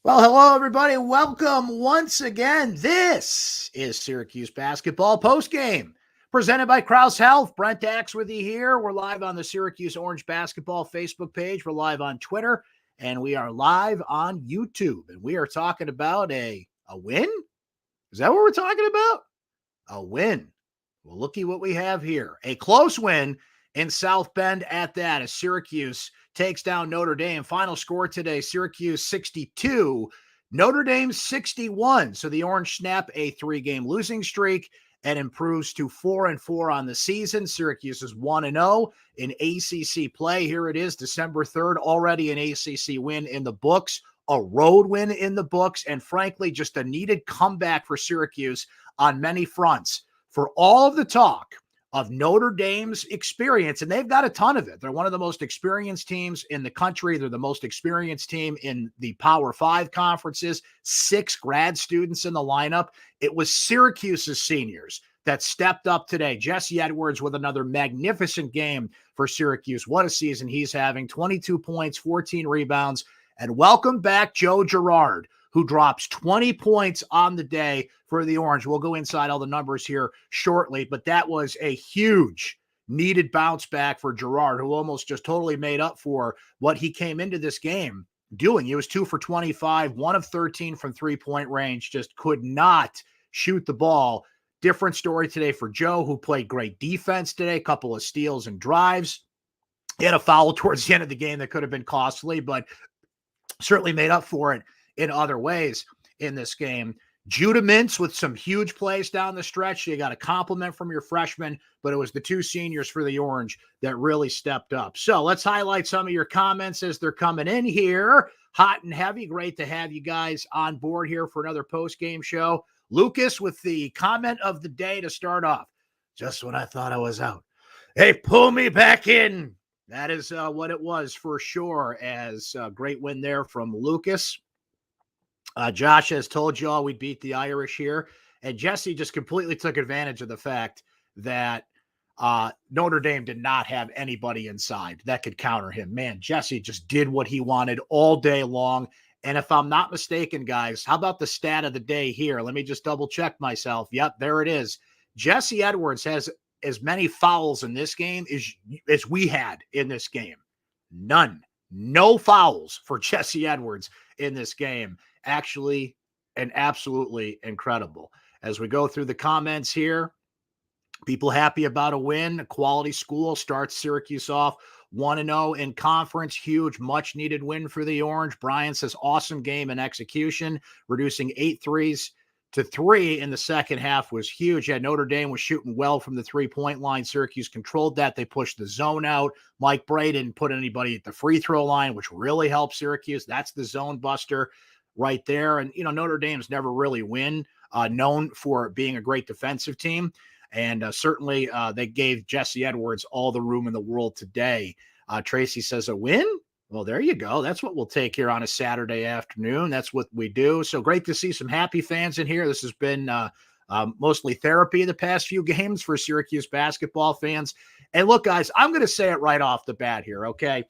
Well, hello, everybody. Welcome once again. This is Syracuse Basketball Postgame, presented by Krause Health. Brent Axe with you here. We're live on the Syracuse Orange Basketball Facebook page. We're live on Twitter, and we are live on YouTube. And we are talking about a win? Is that what we're talking about? A win. Well, looky what we have here. A close win in South Bend at that as Syracuse takes down Notre Dame. Final score today, Syracuse 62, Notre Dame 61. So the Orange snap a 3-game losing streak and improves to 4-4 on the season. Syracuse is 1-0 in ACC play. Here it is, December 3rd, already an ACC win in the books, a road win in the books, and frankly, just a needed comeback for Syracuse on many fronts. For all of the talk of Notre Dame's experience, and they've got a ton of it. They're one of the most experienced teams in the country. They're the most experienced team in the Power 5 conferences, 6 grad students in the lineup. It was Syracuse's seniors that stepped up today. Jesse Edwards with another magnificent game for Syracuse. What a season he's having. 22 points, 14 rebounds, and welcome back Joe Girard, who drops 20 points on the day for the Orange. We'll go inside all the numbers here shortly, but that was a huge needed bounce back for Girard, who almost just totally made up for what he came into this game doing. He was 2 for 25, 1 of 13 from three-point range, just could not shoot the ball. Different story today for Joe, who played great defense today, a couple of steals and drives. He had a foul towards the end of the game that could have been costly, but certainly made up for it in other ways in this game. Judah Mintz with some huge plays down the stretch. You got a compliment from your freshman, but it was the 2 seniors for the Orange that really stepped up. So let's highlight some of your comments as they're coming in here. Hot and heavy. Great to have you guys on board here for another post-game show. Lucas with the comment of the day to start off. Just when I thought I was out, hey, pull me back in. That is what it was for sure, as a great win there from Lucas. Josh has told you all we'd beat the Irish here, and Jesse just completely took advantage of the fact that Notre Dame did not have anybody inside that could counter him. Man, Jesse just did what he wanted all day long. And if I'm not mistaken, guys, how about the stat of the day here? Let me just double check myself. Yep, there it is. Jesse Edwards has as many fouls in this game as we had in this game. None. No fouls for Jesse Edwards in this game. Actually, and absolutely incredible. As we go through the comments here, people happy about a win. A quality school starts Syracuse off 1-0 in conference. Huge, much-needed win for the Orange. Brian says, awesome game and execution. Reducing 8 threes to 3 in the second half was huge. Yeah, Notre Dame was shooting well from the three-point line. Syracuse controlled that. They pushed the zone out. Mike Bray didn't put anybody at the free throw line, which really helped Syracuse. That's the zone buster right there. And, Notre Dame's never really known for being a great defensive team. And certainly they gave Jesse Edwards all the room in the world today. Tracy says a win? Well, there you go. That's what we'll take here on a Saturday afternoon. That's what we do. So great to see some happy fans in here. This has been mostly therapy the past few games for Syracuse basketball fans. And look, guys, I'm going to say it right off the bat here, okay?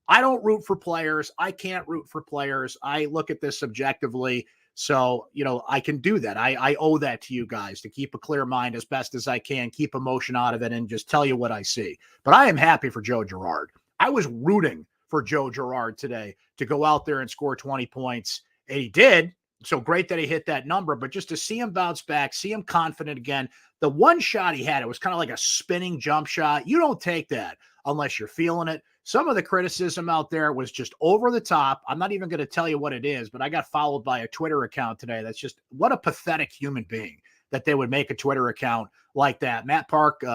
I don't root for players. I can't root for players. I look at this subjectively. So, I can do that. I owe that to you guys to keep a clear mind as best as I can, keep emotion out of it, and just tell you what I see. But I am happy for Joe Girard. I was rooting for Joe Girard today to go out there and score 20 points, and he did. So great that he hit that number, but just to see him bounce back, see him confident again. The one shot he had, it was kind of like a spinning jump shot. You don't take that unless you're feeling it. Some of the criticism out there was just over the top. I'm not even going to tell you what it is, but I got followed by a Twitter account today. That's just what a pathetic human being that they would make a Twitter account like that. Matt Park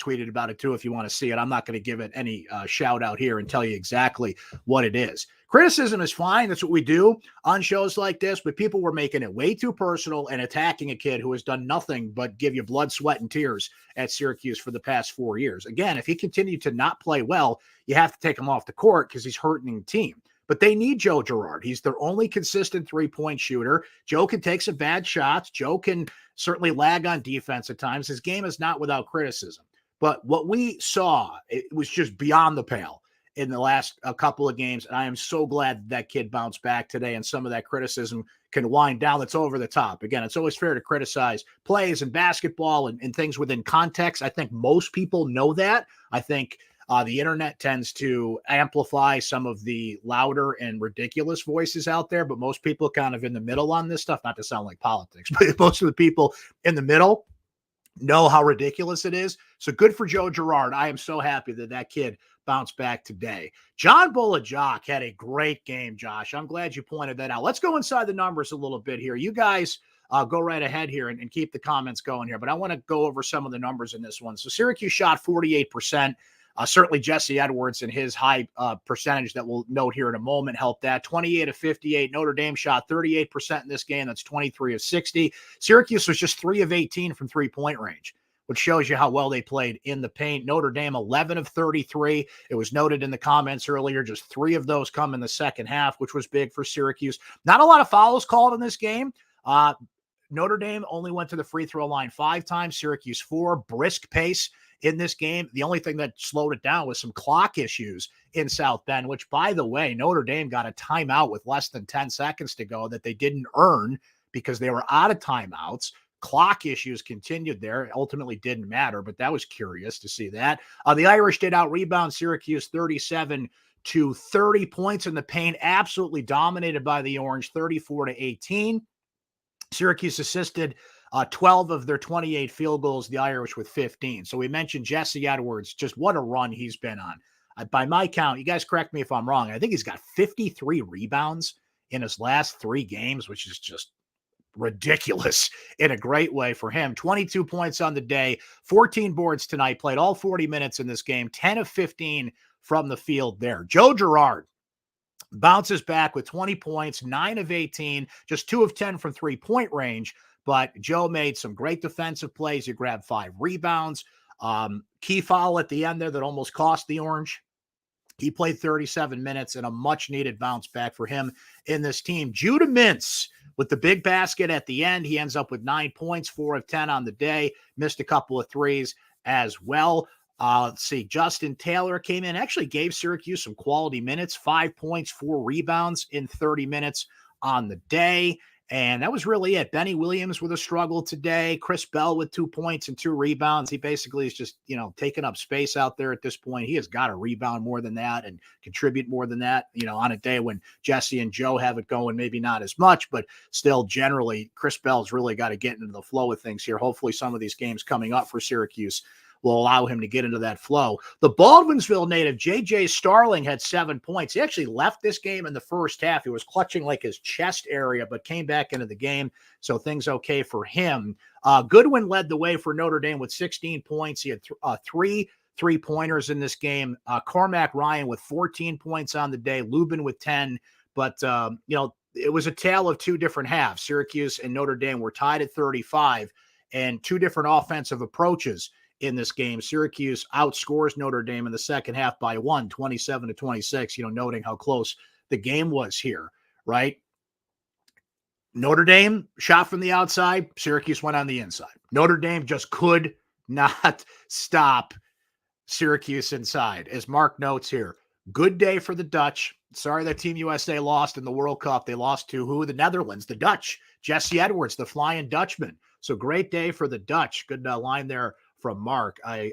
tweeted about it too if you want to see it. I'm not going to give it any shout out here and tell you exactly what it is. Criticism is fine. That's what we do on shows like this, but people were making it way too personal and attacking a kid who has done nothing but give you blood, sweat, and tears at Syracuse for the past 4 years. Again, if he continued to not play well, you have to take him off the court because he's hurting the team. But they need Joe Girard. He's their only consistent three-point shooter. Joe can take some bad shots. Joe can certainly lag on defense at times. His game is not without criticism. But what we saw, it was just beyond the pale. in the last couple of games. And I am so glad that kid bounced back today, and some of that criticism can wind down. That's over the top. Again, it's always fair to criticize plays and basketball and things within context. I think most people know that. I think the internet tends to amplify some of the louder and ridiculous voices out there, but most people kind of in the middle on this stuff, not to sound like politics, but most of the people in the middle know how ridiculous it is. So good for Joe Girard. I am so happy that that kid bounced back today. John Bulajak had a great game, Josh. I'm glad you pointed that out. Let's go inside the numbers a little bit here. You guys go right ahead here and keep the comments going here, but I want to go over some of the numbers in this one. So Syracuse shot 48%. Certainly Jesse Edwards and his high percentage that we'll note here in a moment helped that. 28 of 58. Notre Dame shot 38% in this game. That's 23 of 60. Syracuse was just 3 of 18 from three-point range, which shows you how well they played in the paint. Notre Dame, 11 of 33. It was noted in the comments earlier, just 3 of those come in the second half, which was big for Syracuse. Not a lot of fouls called in this game. Notre Dame only went to the free throw line 5 times, Syracuse 4. Brisk pace in this game. The only thing that slowed it down was some clock issues in South Bend, which, by the way, Notre Dame got a timeout with less than 10 seconds to go that they didn't earn because they were out of timeouts. Clock issues continued there. It ultimately didn't matter, but that was curious to see that. The Irish did out-rebound Syracuse 37 to 30 points in the paint, absolutely dominated by the Orange, 34 to 18. Syracuse assisted 12 of their 28 field goals, the Irish with 15. So we mentioned Jesse Edwards, just what a run he's been on. By my count, you guys correct me if I'm wrong, I think he's got 53 rebounds in his last 3 games, which is just ridiculous in a great way for him. 22 points on the day, 14 boards tonight, played all 40 minutes in this game, 10 of 15 from the field there. Joe Girard bounces back with 20 points, 9 of 18, just 2 of 10 from three-point range. But Joe made some great defensive plays. He grabbed 5 rebounds. Key foul at the end there that almost cost the Orange. He played 37 minutes and a much-needed bounce back for him in this team. Judah Mintz with the big basket at the end. He ends up with 9 points, 4 of 10 on the day. Missed a couple of threes as well. Let's see. Justin Taylor came in, actually gave Syracuse some quality minutes, 5 points, 4 rebounds in 30 minutes on the day. And that was really it. Benny Williams with a struggle today. Chris Bell with 2 points and 2 rebounds. He basically is just, taking up space out there at this point. He has got to rebound more than that and contribute more than that, on a day when Jesse and Joe have it going, maybe not as much, but still generally Chris Bell's really got to get into the flow of things here. Hopefully some of these games coming up for Syracuse will allow him to get into that flow. The Baldwinsville native, J.J. Starling, had 7 points. He actually left this game in the first half. He was clutching like his chest area, but came back into the game, so things okay for him. Goodwin led the way for Notre Dame with 16 points. He had 3 3-pointers in this game. Cormac Ryan with 14 points on the day, Lubin with 10. But, it was a tale of 2 different halves. Syracuse and Notre Dame were tied at 35, and 2 different offensive approaches in this game. Syracuse outscores Notre Dame in the second half by 1, 27 to 26, noting how close the game was here, right? Notre Dame shot from the outside. Syracuse went on the inside. Notre Dame just could not stop Syracuse inside. As Mark notes here, good day for the Dutch. Sorry that Team USA lost in the World Cup. They lost to who? The Netherlands, the Dutch. Jesse Edwards, the Flying Dutchman. So great day for the Dutch. Good line there from Mark. I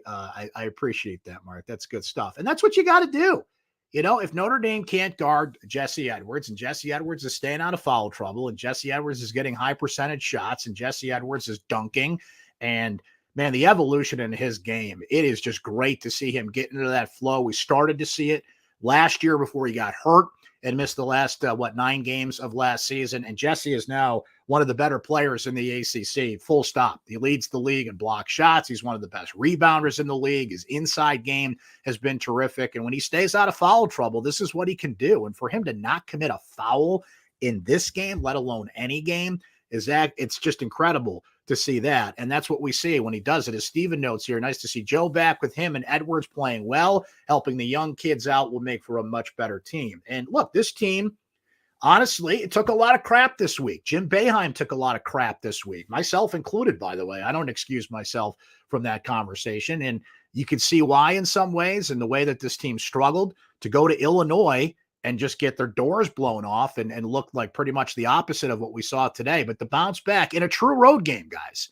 appreciate that, Mark. That's good stuff. And that's what you got to do. If Notre Dame can't guard Jesse Edwards, and Jesse Edwards is staying out of foul trouble, and Jesse Edwards is getting high percentage shots, and Jesse Edwards is dunking, and man, the evolution in his game, it is just great to see him get into that flow. We started to see it last year before he got hurt and missed the last, 9 games of last season. And Jesse is now one of the better players in the ACC, full stop. He leads the league in block shots. He's one of the best rebounders in the league. His inside game has been terrific. And when he stays out of foul trouble, this is what he can do. And for him to not commit a foul in this game, let alone any game, it's just incredible to see that. And that's what we see when he does it. As Steven notes here, nice to see Joe back with him and Edwards playing well, helping the young kids out will make for a much better team. And look, this team, honestly, it took a lot of crap this week. Jim Boeheim took a lot of crap this week, myself included, by the way. I don't excuse myself from that conversation. And you can see why in some ways, and the way that this team struggled to go to Illinois and just get their doors blown off and look like pretty much the opposite of what we saw today. But the bounce back in a true road game, guys.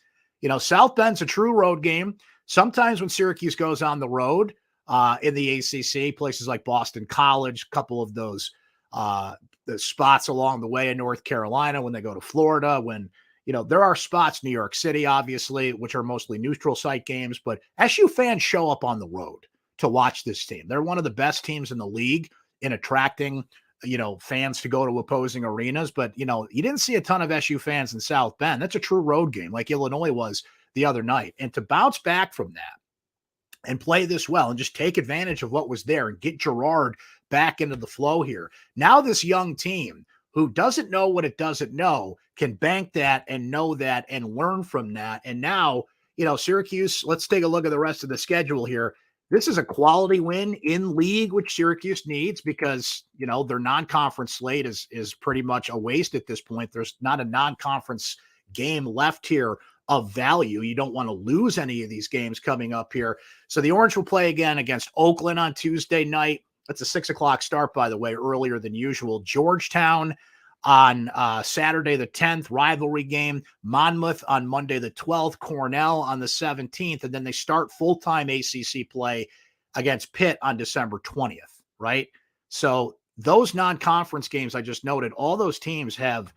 South Bend's a true road game. Sometimes when Syracuse goes on the road in the ACC, places like Boston College, a couple of those the spots along the way in North Carolina, when they go to Florida, when there are spots, New York City, obviously, which are mostly neutral site games, but SU fans show up on the road to watch this team. They're one of the best teams in the league in attracting, fans to go to opposing arenas. But, you didn't see a ton of SU fans in South Bend. That's a true road game like Illinois was the other night. And to bounce back from that and play this well and just take advantage of what was there and get Girard back into the flow here. Now this young team who doesn't know what it doesn't know can bank that and know that and learn from that. And now, Syracuse, let's take a look at the rest of the schedule here. This is a quality win in league, which Syracuse needs because, their non-conference slate is pretty much a waste at this point. There's not a non-conference game left here of value. You don't want to lose any of these games coming up here. So the Orange will play again against Oakland on Tuesday night. That's a 6:00 start, by the way, earlier than usual. Georgetown on Saturday the 10th, rivalry game. Monmouth on Monday the 12th. Cornell on the 17th. And then they start full-time ACC play against Pitt on December 20th, right? So those non-conference games I just noted, all those teams have,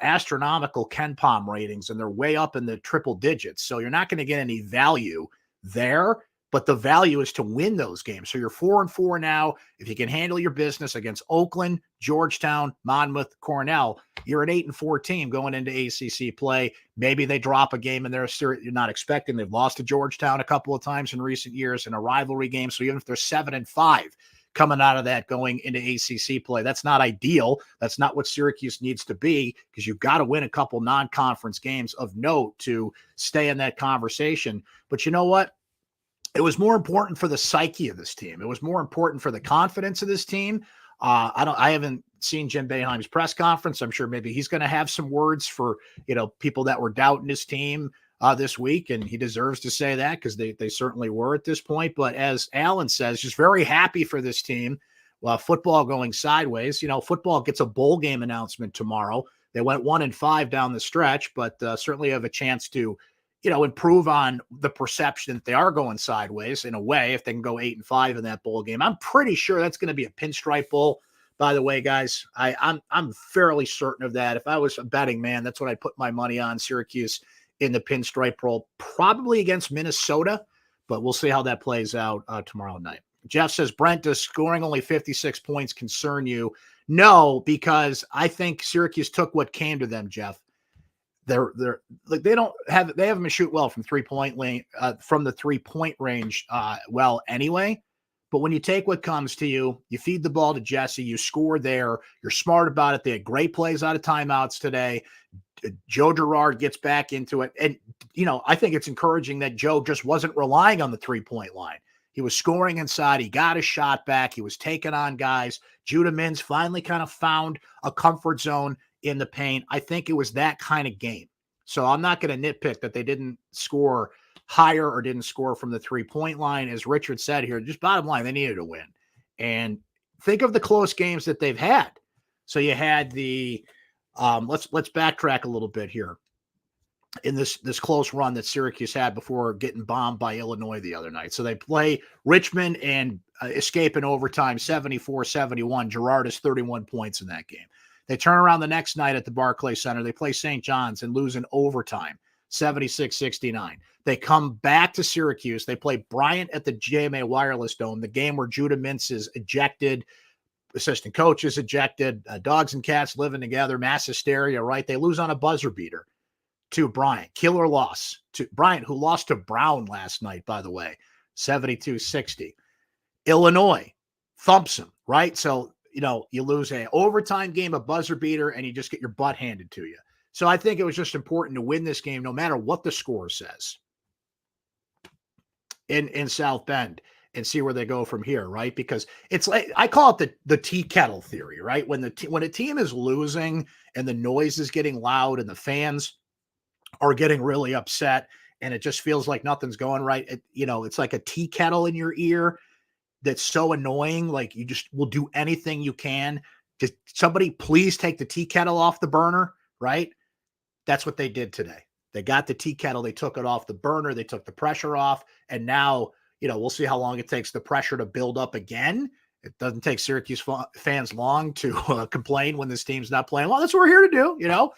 astronomical KenPom ratings, and they're way up in the triple digits. So you're not going to get any value there. But the value is to win those games. So you're 4-4 now. If you can handle your business against Oakland, Georgetown, Monmouth, Cornell, you're an 8-4 team going into ACC play. Maybe they drop a game in there you're not expecting. They've lost to Georgetown a couple of times in recent years in a rivalry game. So even if they're 7-5 coming out of that going into ACC play, that's not ideal. That's not what Syracuse needs to be, because you've got to win a couple non-conference games of note to stay in that conversation. But you know what? It was more important for the psyche of this team. It was more important for the confidence of this team. I haven't seen Jim Boeheim's press conference. I'm sure maybe he's going to have some words for, people that were doubting his team this week, and he deserves to say that because they certainly were at this point. But as Alan says, just very happy for this team. Football going sideways. Football gets a bowl game announcement tomorrow. They went 1-5 down the stretch, but certainly have a chance to improve on the perception that they are going sideways in a way if they can go 8-5 in that bowl game. I'm pretty sure that's going to be a pinstripe bowl, by the way, guys. I'm fairly certain of that. If I was a betting man, that's what I'd put my money on. Syracuse in the pinstripe bowl, probably against Minnesota, but we'll see how that plays out tomorrow night. Jeff says, Brent, does scoring only 56 points concern you? No, because I think Syracuse took what came to them, Jeff. They're like they haven't been shoot well from 3-point lane from the 3-point range well anyway. But when you take what comes to you, you feed the ball to Jesse, you score there. You're smart about it. They had great plays out of timeouts today. Joe Girard gets back into it, and I think it's encouraging that Joe just wasn't relying on the 3-point line. He was scoring inside. He got his shot back. He was taking on guys. Judah Mintz finally kind of found a comfort zone in the paint. I think it was that kind of game. So I'm not going to nitpick that they didn't score higher or didn't score from the 3-point line. As Richard said here, just bottom line, they needed to win. And think of the close games that they've had. So you had the let's backtrack a little bit here in this close run that Syracuse had before getting bombed by Illinois the other night. So they play Richmond and escape in overtime 74-71. Girard has 31 points in that game. They turn around the next night at the Barclays Center. They play St. John's and lose in overtime, 76-69. They come back to Syracuse. They play Bryant at the JMA Wireless Dome, the game where Judah Mintz is ejected, assistant coach is ejected, dogs and cats living together, mass hysteria, right? They lose on a buzzer beater to Bryant. Killer loss to Bryant, who lost to Brown last night, by the way, 72-60. Illinois thumps him, right? So, you lose an overtime game, a buzzer beater, and you just get your butt handed to you. So I think it was just important to win this game, no matter what the score says in South Bend, and see where they go from here, right? Because it's like, I call it the tea kettle theory, right? When a team is losing and the noise is getting loud and the fans are getting really upset and it just feels like nothing's going right. It's like a tea kettle in your ear that's so annoying. Like you just will do anything you can to somebody please take the tea kettle off the burner, right? That's what they did today. They got the tea kettle, they took it off the burner, they took the pressure off, and now, we'll see how long it takes the pressure to build up again. It doesn't take Syracuse fans long to complain when this team's not playing well. That's what we're here to do,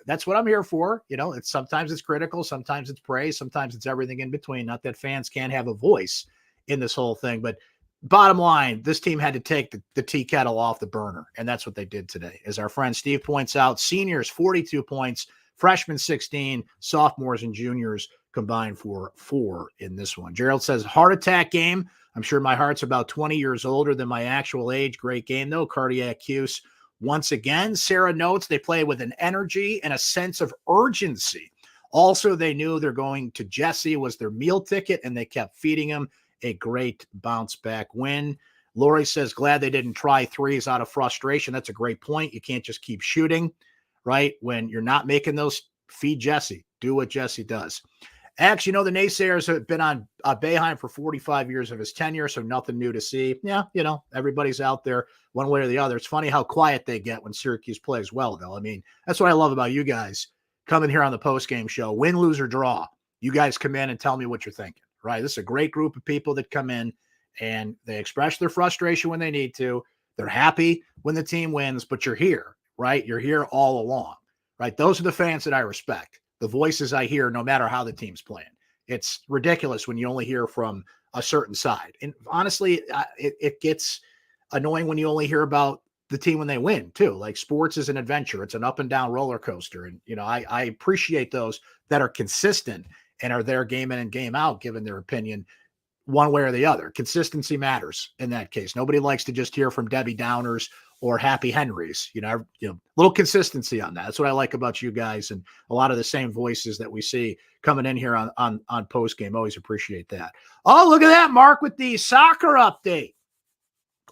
That's what I'm here for. Sometimes it's critical, sometimes it's praise, sometimes it's everything in between. Not that fans can't have a voice in this whole thing, but bottom line, this team had to take the tea kettle off the burner, and that's what they did today. As our friend Steve points out, seniors 42 points, freshmen 16, sophomores and juniors combined for 4 in this one. Gerald says, heart attack game. I'm sure my heart's about 20 years older than my actual age. Great game, though. Cardiac Cuse. Once again, Sarah notes they play with an energy and a sense of urgency. Also, they knew they're going to Jesse was their meal ticket, and they kept feeding him. A great bounce back win. Lori says, glad they didn't try threes out of frustration. That's a great point. You can't just keep shooting, right? When you're not making those, feed Jesse. Do what Jesse does. Actually, the naysayers have been on Boeheim for 45 years of his tenure, so nothing new to see. Yeah, everybody's out there one way or the other. It's funny how quiet they get when Syracuse plays well, though. I mean, that's what I love about you guys coming here on the postgame show. Win, lose, or draw. You guys come in and tell me what you're thinking, right? This is a great group of people that come in and they express their frustration when they need to. They're happy when the team wins, but you're here, right? You're here all along, right? Those are the fans that I respect. The voices I hear no matter how the team's playing. It's ridiculous when you only hear from a certain side. And honestly, it gets annoying when you only hear about the team when they win too. Like sports is an adventure. It's an up and down roller coaster. And, I appreciate those that are consistent and are there game in and game out, giving their opinion one way or the other. Consistency matters in that case. Nobody likes to just hear from Debbie Downers or Happy Henrys, little consistency on that. That's what I like about you guys, and a lot of the same voices that we see coming in here on postgame. Always appreciate that. Oh, look at that, Mark, with the soccer update.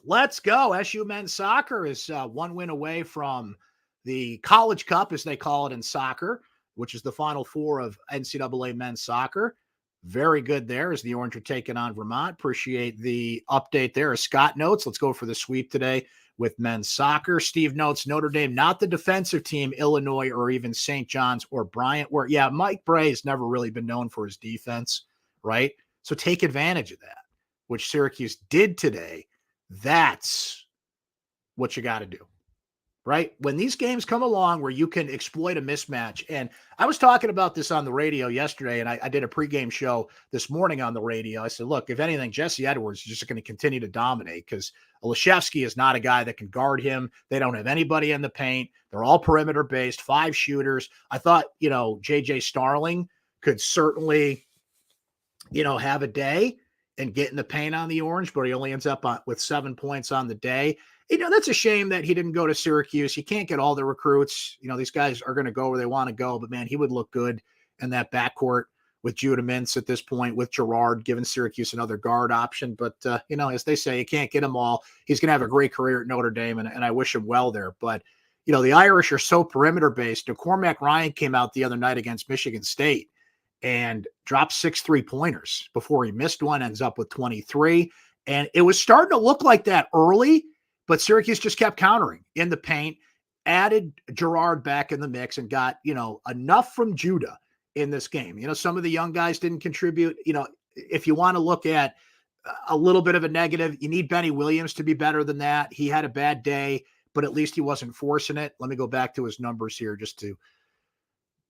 Let's go. SU men's soccer is 1 win away from the College Cup, as they call it in soccer, which is the Final Four of NCAA men's soccer. Very good there as the Orange are taking on Vermont. Appreciate the update there. As Scott notes, let's go for the sweep today with men's soccer. Steve notes Notre Dame, not the defensive team, Illinois or even St. John's or Bryant, where, Mike Bray has never really been known for his defense, right? So take advantage of that, which Syracuse did today. That's what you got to do, right? When these games come along where you can exploit a mismatch, and I was talking about this on the radio yesterday, and I did a pregame show this morning on the radio. I said, look, if anything, Jesse Edwards is just going to continue to dominate because Olszewski is not a guy that can guard him. They don't have anybody in the paint. They're all perimeter-based, 5 shooters. I thought, J.J. Starling could certainly, have a day and get in the paint on the Orange, but he only ends up with 7 points on the day. That's a shame that he didn't go to Syracuse. You can't get all the recruits. These guys are going to go where they want to go, but man, he would look good in that backcourt with Judah Mintz at this point, with Gerard, giving Syracuse another guard option. But, as they say, you can't get them all. He's going to have a great career at Notre Dame, and I wish him well there. But, the Irish are so perimeter-based. Cormac Ryan came out the other night against Michigan State and dropped 6 3-pointers before he missed one, ends up with 23. And it was starting to look like that early, but Syracuse just kept countering in the paint, added Gerard back in the mix, and got, enough from Judah in this game. Some of the young guys didn't contribute. If you want to look at a little bit of a negative, you need Benny Williams to be better than that. He had a bad day, but at least he wasn't forcing it. Let me go back to his numbers here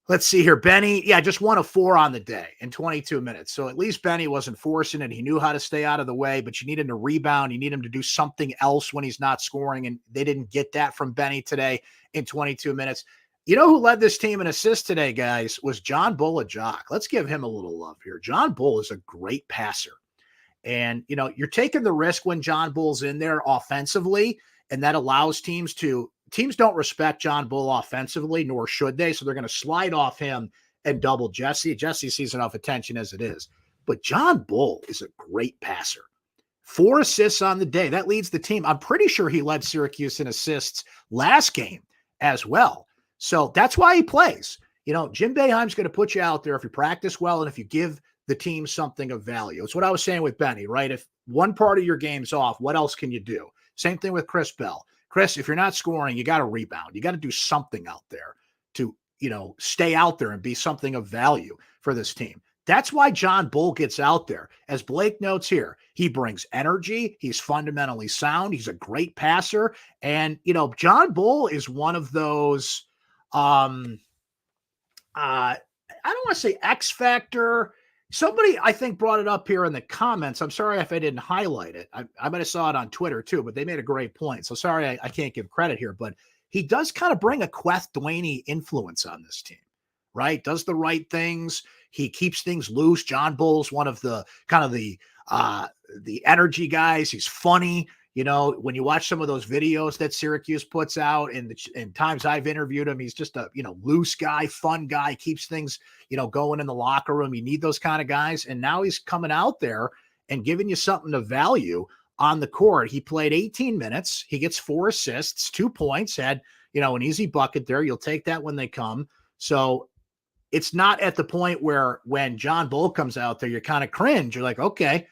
let's see here. Benny, just 1 of 4 on the day in 22 minutes. So at least Benny wasn't forcing it. He knew how to stay out of the way, but you need him to rebound. You need him to do something else when he's not scoring, and they didn't get that from Benny today in 22 minutes. Who led this team in assists today, guys, was John Bull Jock. Let's give him a little love here. John Bull is a great passer. And, you're taking the risk when John Bull's in there offensively, and that allows teams don't respect John Bull offensively, nor should they. So they're going to slide off him and double Jesse. Jesse sees enough attention as it is. But John Bull is a great passer. 4 assists on the day. That leads the team. I'm pretty sure he led Syracuse in assists last game as well. So that's why he plays. Jim Boeheim's going to put you out there if you practice well and if you give the team something of value. It's what I was saying with Benny, right? If one part of your game's off, what else can you do? Same thing with Chris Bell. Chris, if you're not scoring, you got to rebound. You got to do something out there to, stay out there and be something of value for this team. That's why John Bull gets out there. As Blake notes here, he brings energy. He's fundamentally sound. He's a great passer. And, John Bull is one of those, I don't want to say X factor. Somebody, I think, brought it up here in the comments. I'm sorry if I didn't highlight it. I might have saw it on Twitter too, but they made a great point. So sorry, I can't give credit here, but he does kind of bring a Queth Dwayne influence on this team, right? Does the right things. He keeps things loose. John Bull's one of the kind of the energy guys. He's funny. When you watch some of those videos that Syracuse puts out and times I've interviewed him, he's just a, loose guy, fun guy, keeps things, going in the locker room. You need those kind of guys. And now he's coming out there and giving you something of value on the court. He played 18 minutes. He gets 4 assists, 2 points, had, an easy bucket there. You'll take that when they come. So it's not at the point where when John Bull comes out there, you kind of cringe. You're like, okay,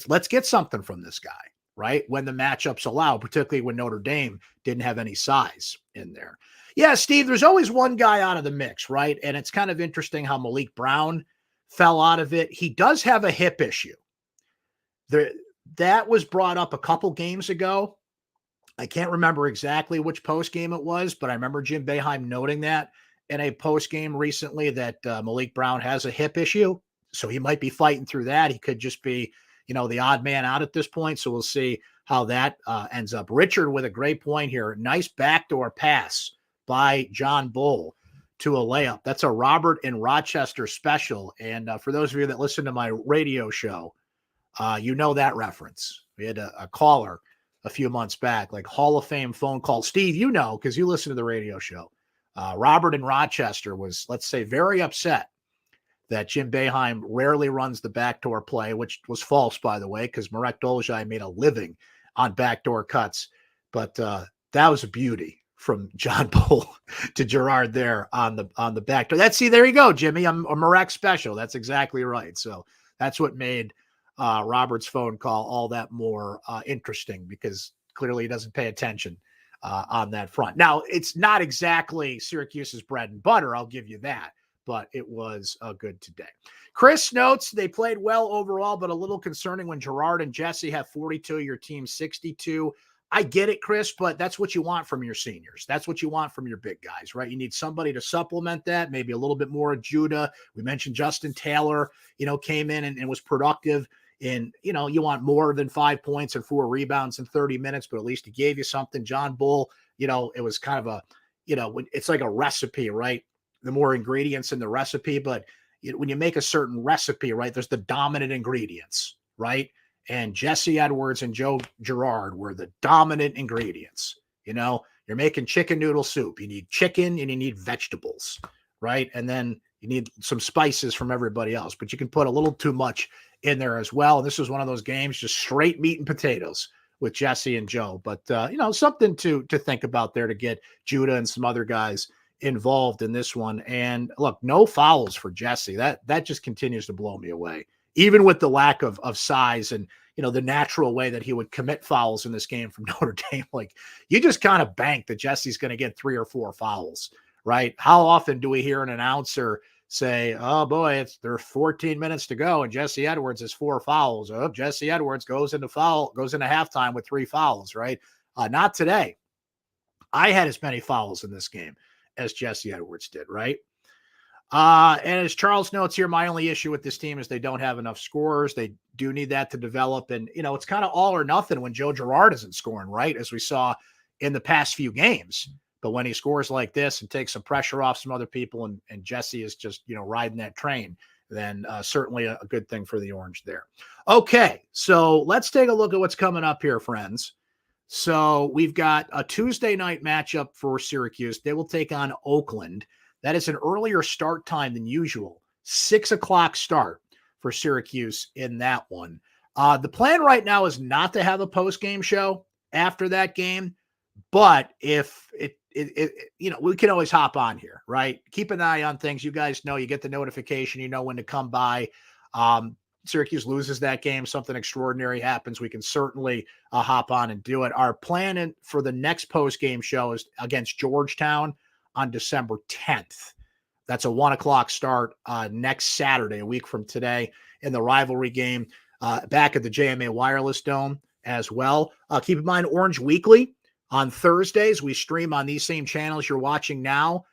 let's get something from this guy. Right? When the matchups allow, particularly when Notre Dame didn't have any size in there. Yeah, Steve, there's always one guy out of the mix, right? And it's kind of interesting how Malik Brown fell out of it. He does have a hip issue. That was brought up a couple games ago. I can't remember exactly which post game it was, but I remember Jim Boeheim noting that in a post game recently that Malik Brown has a hip issue. So he might be fighting through that. He could just be the odd man out at this point. So we'll see how that ends up. Richard with a great point here. Nice backdoor pass by John Bull to a layup. That's a Robert in Rochester special. And for those of you that listen to my radio show, that reference. We had a caller a few months back, like Hall of Fame phone call. Steve, because you listen to the radio show. Robert in Rochester was, let's say, very upset that Jim Boeheim rarely runs the backdoor play, which was false, by the way, because Marek Dolezaj made a living on backdoor cuts. But that was a beauty from John Bull to Gerard there on the backdoor. There you go, Jimmy. I'm a Marek special. That's exactly right. So that's what made Robert's phone call all that more interesting, because clearly he doesn't pay attention on that front. Now, it's not exactly Syracuse's bread and butter. I'll give you that. But it was good today. Chris notes they played well overall, but a little concerning when Gerard and Jesse have 42, your team 62. I get it, Chris, but that's what you want from your seniors. That's what you want from your big guys, right? You need somebody to supplement that, maybe a little bit more of Judah. We mentioned Justin Taylor, came in and was productive in, you want more than 5 points and 4 rebounds in 30 minutes, but at least he gave you something. John Bull, it was kind of a, it's like a recipe, right? The more ingredients in the recipe, but when you make a certain recipe, right, there's the dominant ingredients, right? And Jesse Edwards and Joe Girard were the dominant ingredients. You're making chicken noodle soup. You need chicken and you need vegetables, right? And then you need some spices from everybody else, but you can put a little too much in there as well. And this was one of those games, just straight meat and potatoes with Jesse and Joe. But, something to think about there to get Judah and some other guys involved in this one. And look, no fouls for Jesse. That just continues to blow me away, even with the lack of size and, the natural way that he would commit fouls in this game from Notre Dame. Like, you just kind of bank that Jesse's going to get 3 or 4 fouls, right? How often do we hear an announcer say, oh boy, there's 14 minutes to go and Jesse Edwards has 4 fouls. Oh, Jesse Edwards goes into halftime with 3 fouls, right? Not today. I had as many fouls in this game as Jesse Edwards did, right? And as Charles notes here, my only issue with this team is they don't have enough scorers. They do need that to develop. And, it's kind of all or nothing when Joe Girard isn't scoring, right? As we saw in the past few games. But when he scores like this and takes some pressure off some other people and Jesse is just, riding that train, then certainly a good thing for the Orange there. Okay, so let's take a look at what's coming up here, friends. So we've got a Tuesday night matchup for Syracuse. They will take on Oakland. That is an earlier start time than usual. 6 o'clock start for Syracuse in that one. The plan right now is not to have a post-game show after that game. But if we can always hop on here, right? Keep an eye on things. You guys know, you get the notification, you know when to come by. Syracuse loses that game, something extraordinary happens, we can certainly hop on and do it. Our plan for the next post-game show is against Georgetown on December 10th. That's a 1:00 start next Saturday, a week from today, in the rivalry game back at the JMA Wireless Dome as well. Keep in mind, Orange Weekly on Thursdays, we stream on these same channels you're watching now.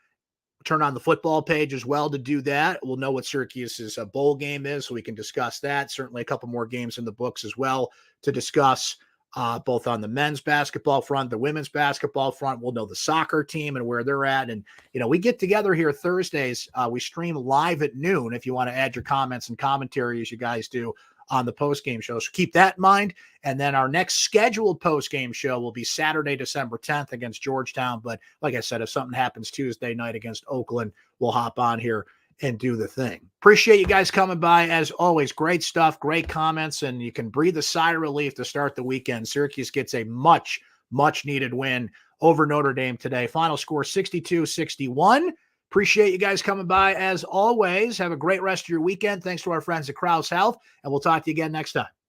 Turn on the football page as well to do that. We'll know what Syracuse's bowl game is, so we can discuss that. Certainly a couple more games in the books as well to discuss, both on the men's basketball front, the women's basketball front. We'll know the soccer team and where they're at. And, we get together here Thursdays. We stream live at noon if you want to add your comments and commentary as you guys do on the post-game show. So keep that in mind. And then our next scheduled post-game show will be Saturday, December 10th against Georgetown. But like I said, if something happens Tuesday night against Oakland, we'll hop on here and do the thing. Appreciate you guys coming by. As always, great stuff, great comments, and you can breathe a sigh of relief to start the weekend. Syracuse gets a much, much needed win over Notre Dame today. Final score 62-61. Appreciate you guys coming by as always. Have a great rest of your weekend. Thanks to our friends at Krause Health, and we'll talk to you again next time.